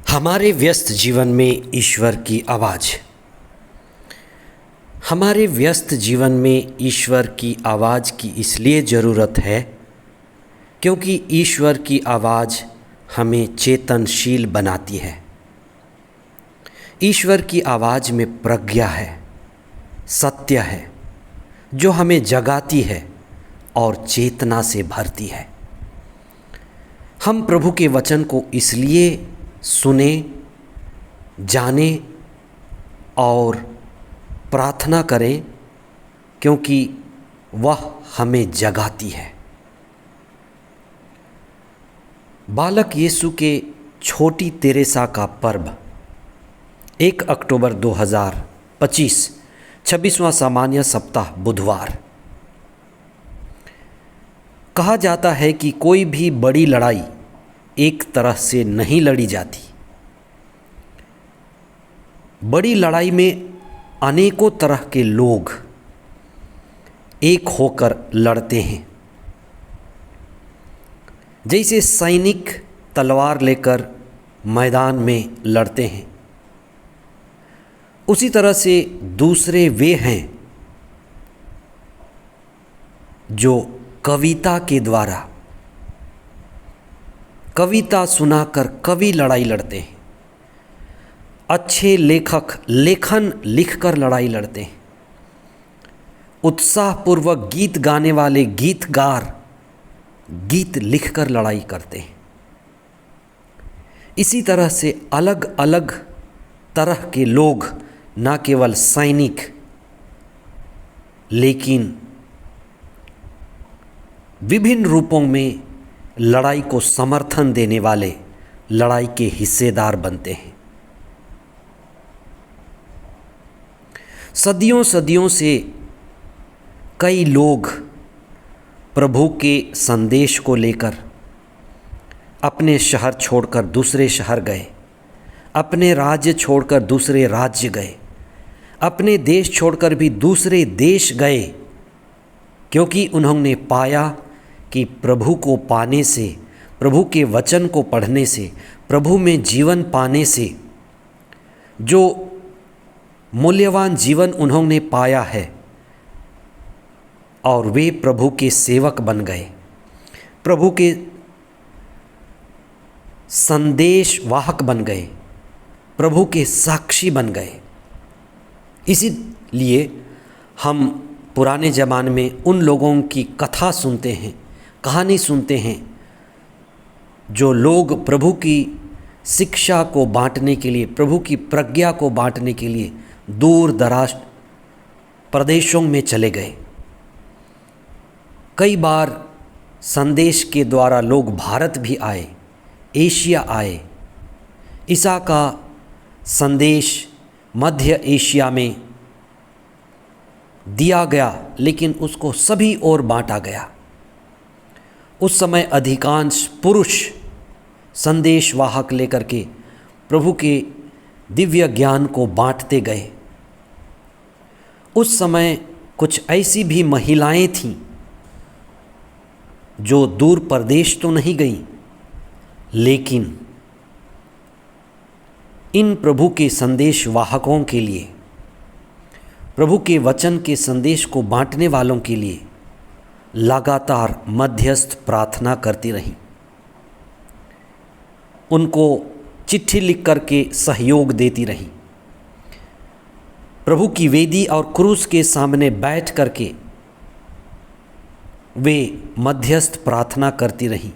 हमारे व्यस्त जीवन में ईश्वर की आवाज़। हमारे व्यस्त जीवन में ईश्वर की आवाज़ की इसलिए ज़रूरत है क्योंकि ईश्वर की आवाज़ हमें चेतनशील बनाती है। ईश्वर की आवाज़ में प्रज्ञा है, सत्य है, जो हमें जगाती है और चेतना से भरती है। हम प्रभु के वचन को इसलिए सुने, जाने और प्रार्थना करें क्योंकि वह हमें जगाती है। बालक यीशु के छोटी तेरेसा का पर्व 1 अक्टूबर 2025 26वां सामान्य सप्ताह बुधवार। कहा जाता है कि कोई भी बड़ी लड़ाई एक तरह से नहीं लड़ी जाती। बड़ी लड़ाई में अनेकों तरह के लोग एक होकर लड़ते हैं। जैसे सैनिक तलवार लेकर मैदान में लड़ते हैं, उसी तरह से दूसरे वे हैं जो कविता के द्वारा, कविता सुनाकर कवि लड़ाई लड़ते हैं। अच्छे लेखक लेखन लिखकर लड़ाई लड़ते हैं। उत्साहपूर्वक गीत गाने वाले गीतकार गीत लिखकर लड़ाई करते हैं। इसी तरह से अलग अलग तरह के लोग, न केवल सैनिक लेकिन विभिन्न रूपों में लड़ाई को समर्थन देने वाले लड़ाई के हिस्सेदार बनते हैं। सदियों सदियों से कई लोग प्रभु के संदेश को लेकर अपने शहर छोड़कर दूसरे शहर गए, अपने राज्य छोड़कर दूसरे राज्य गए, अपने देश छोड़कर भी दूसरे देश गए, क्योंकि उन्होंने पाया कि प्रभु को पाने से, प्रभु के वचन को पढ़ने से, प्रभु में जीवन पाने से जो मूल्यवान जीवन उन्होंने पाया है और वे प्रभु के सेवक बन गए, प्रभु के संदेश वाहक बन गए, प्रभु के साक्षी बन गए। इसीलिए हम पुराने ज़माने में उन लोगों की कथा सुनते हैं, कहानी सुनते हैं, जो लोग प्रभु की शिक्षा को बांटने के लिए, प्रभु की प्रज्ञा को बांटने के लिए दूर दराज प्रदेशों में चले गए। कई बार संदेश के द्वारा लोग भारत भी आए, एशिया आए। ईसा का संदेश मध्य एशिया में दिया गया, लेकिन उसको सभी ओर बांटा गया। उस समय अधिकांश पुरुष संदेश वाहक लेकर के प्रभु के दिव्य ज्ञान को बांटते गए। उस समय कुछ ऐसी भी महिलाएं थीं जो दूर प्रदेश तो नहीं गईं, लेकिन इन प्रभु के संदेश वाहकों के लिए, प्रभु के वचन के संदेश को बांटने वालों के लिए लगातार मध्यस्थ प्रार्थना करती रहीं। उनको चिट्ठी लिख करके सहयोग देती रहीं। प्रभु की वेदी और क्रूस के सामने बैठ करके वे मध्यस्थ प्रार्थना करती रहीं।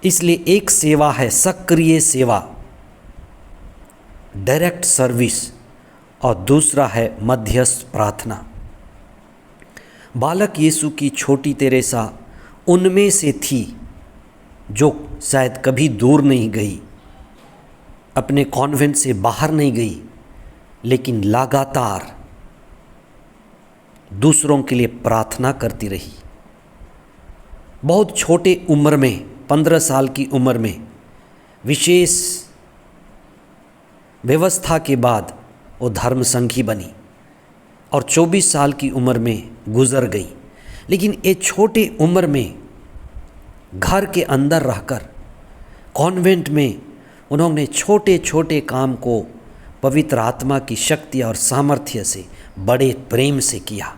इसलिए एक सेवा है सक्रिय सेवा, डायरेक्ट सर्विस, और दूसरा है मध्यस्थ प्रार्थना। बालक यीशु की छोटी तेरेसा उनमें से थी जो शायद कभी दूर नहीं गई, अपने कॉन्वेंट से बाहर नहीं गई, लेकिन लगातार दूसरों के लिए प्रार्थना करती रही। बहुत छोटे उम्र में, 15 साल की उम्र में, विशेष व्यवस्था के बाद वो धर्म संघी बनी और 24 साल की उम्र में गुजर गई। लेकिन ये छोटे उम्र में घर के अंदर रहकर कॉन्वेंट में उन्होंने छोटे छोटे काम को पवित्र आत्मा की शक्ति और सामर्थ्य से बड़े प्रेम से किया,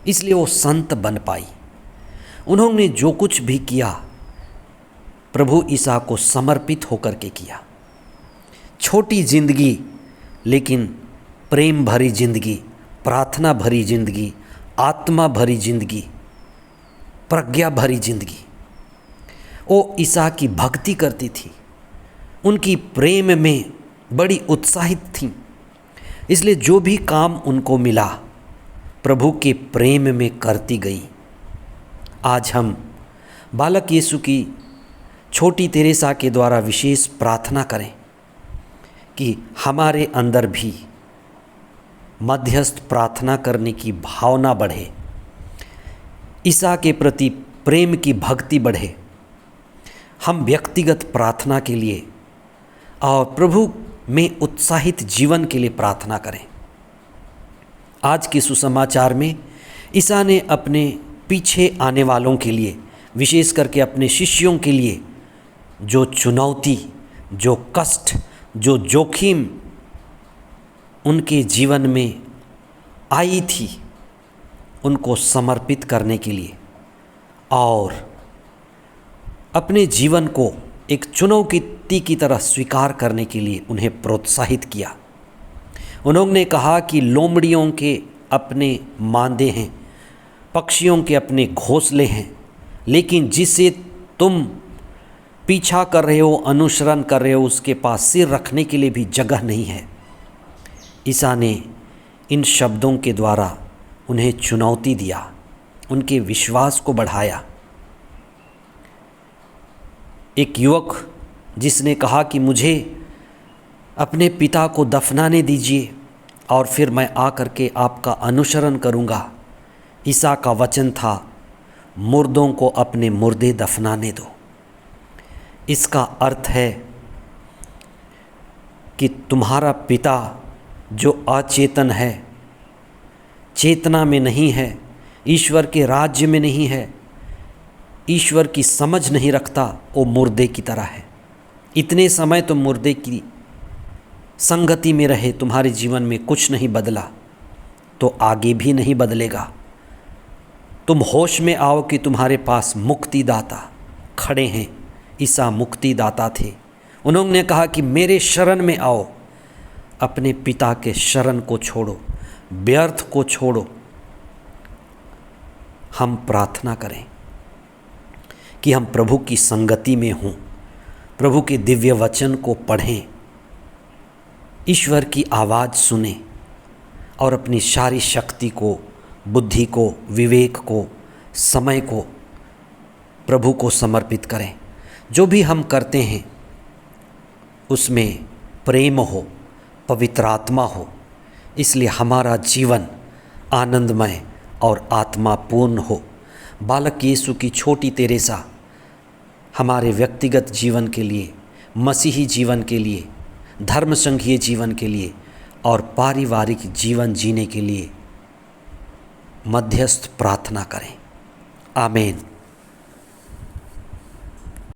इसलिए वो संत बन पाई। उन्होंने जो कुछ भी किया प्रभु ईसा को समर्पित होकर के किया। छोटी जिंदगी लेकिन प्रेम भरी जिंदगी, प्रार्थना भरी जिंदगी, आत्मा भरी जिंदगी, प्रज्ञा भरी जिंदगी। वो ईसा की भक्ति करती थी, उनकी प्रेम में बड़ी उत्साहित थी, इसलिए जो भी काम उनको मिला प्रभु के प्रेम में करती गई। आज हम बालक यीशु की छोटी तेरेसा के द्वारा विशेष प्रार्थना करें कि हमारे अंदर भी मध्यस्थ प्रार्थना करने की भावना बढ़े, ईसा के प्रति प्रेम की भक्ति बढ़े। हम व्यक्तिगत प्रार्थना के लिए और प्रभु में उत्साहित जीवन के लिए प्रार्थना करें। आज के सुसमाचार में ईसा ने अपने पीछे आने वालों के लिए, विशेष करके अपने शिष्यों के लिए जो चुनौती, जो कष्ट, जो जोखिम उनके जीवन में आई थी, उनको समर्पित करने के लिए और अपने जीवन को एक चुनौती की तरह स्वीकार करने के लिए उन्हें प्रोत्साहित किया। उन्होंने कहा कि लोमड़ियों के अपने मांदे हैं, पक्षियों के अपने घोंसले हैं, लेकिन जिसे तुम पीछा कर रहे हो, अनुसरण कर रहे हो, उसके पास सिर रखने के लिए भी जगह नहीं है। ईसा ने इन शब्दों के द्वारा उन्हें चुनौती दिया, उनके विश्वास को बढ़ाया। एक युवक जिसने कहा कि मुझे अपने पिता को दफनाने दीजिए और फिर मैं आकर के आपका अनुसरण करूंगा। ईसा का वचन था, मुर्दों को अपने मुर्दे दफनाने दो। इसका अर्थ है कि तुम्हारा पिता जो अचेतन है, चेतना में नहीं है, ईश्वर के राज्य में नहीं है, ईश्वर की समझ नहीं रखता, वो मुर्दे की तरह है। इतने समय तुम मुर्दे की संगति में रहे, तुम्हारे जीवन में कुछ नहीं बदला तो आगे भी नहीं बदलेगा। तुम होश में आओ कि तुम्हारे पास मुक्तिदाता खड़े हैं। ईसा मुक्तिदाता थे। उन्होंने कहा कि मेरे शरण में आओ, अपने पिता के शरण को छोड़ो, व्यर्थ को छोड़ो। हम प्रार्थना करें कि हम प्रभु की संगति में हों, प्रभु के दिव्य वचन को पढ़ें, ईश्वर की आवाज़ सुने और अपनी सारी शक्ति को, बुद्धि को, विवेक को, समय को प्रभु को समर्पित करें। जो भी हम करते हैं उसमें प्रेम हो, पवित्र आत्मा हो, इसलिए हमारा जीवन आनंदमय और आत्मापूर्ण हो। बालक यीशु की छोटी तेरेसा हमारे व्यक्तिगत जीवन के लिए, मसीही जीवन के लिए, धर्म संघीय जीवन के लिए और पारिवारिक जीवन जीने के लिए मध्यस्थ प्रार्थना करें। आमीन।